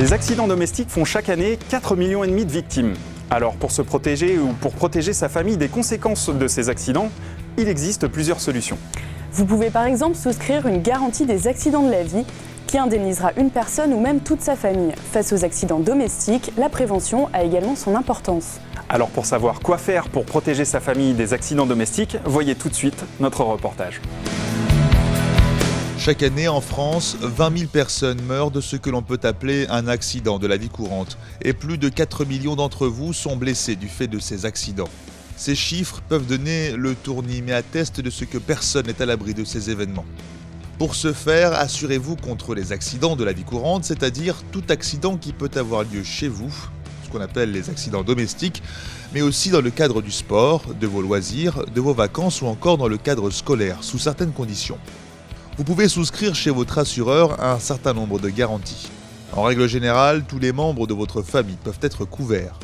Les accidents domestiques font chaque année 4,5 millions de victimes. Alors pour se protéger ou pour protéger sa famille des conséquences de ces accidents, il existe plusieurs solutions. Vous pouvez par exemple souscrire une garantie des accidents de la vie qui indemnisera une personne ou même toute sa famille. Face aux accidents domestiques, la prévention a également son importance. Alors pour savoir quoi faire pour protéger sa famille des accidents domestiques, voyez tout de suite notre reportage. Chaque année en France, 20 000 personnes meurent de ce que l'on peut appeler un accident de la vie courante. Et plus de 4 millions d'entre vous sont blessés du fait de ces accidents. Ces chiffres peuvent donner le tournis, mais attestent de ce que personne n'est à l'abri de ces événements. Pour ce faire, assurez-vous contre les accidents de la vie courante, c'est-à-dire tout accident qui peut avoir lieu chez vous, ce qu'on appelle les accidents domestiques, mais aussi dans le cadre du sport, de vos loisirs, de vos vacances ou encore dans le cadre scolaire, sous certaines conditions. Vous pouvez souscrire chez votre assureur un certain nombre de garanties. En règle générale, tous les membres de votre famille peuvent être couverts.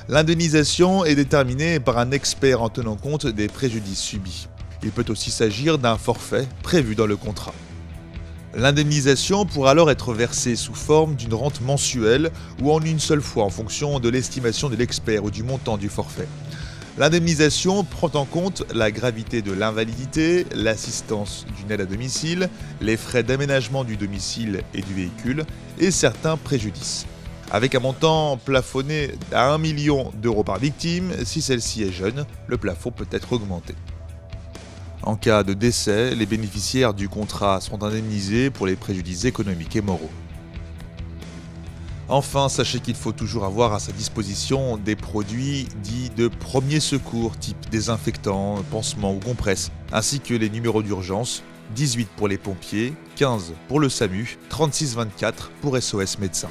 L'indemnisation est déterminée par un expert en tenant compte des préjudices subis. Il peut aussi s'agir d'un forfait prévu dans le contrat. L'indemnisation pourra alors être versée sous forme d'une rente mensuelle ou en une seule fois en fonction de l'estimation de l'expert ou du montant du forfait. L'indemnisation prend en compte la gravité de l'invalidité, l'assistance d'une aide à domicile, les frais d'aménagement du domicile et du véhicule et certains préjudices. Avec un montant plafonné à 1 million d'euros par victime, si celle-ci est jeune, le plafond peut être augmenté. En cas de décès, les bénéficiaires du contrat seront indemnisés pour les préjudices économiques et moraux. Enfin, sachez qu'il faut toujours avoir à sa disposition des produits dits de premier secours, type désinfectants, pansements ou compresses, ainsi que les numéros d'urgence, 18 pour les pompiers, 15 pour le SAMU, 36 24 pour SOS Médecins.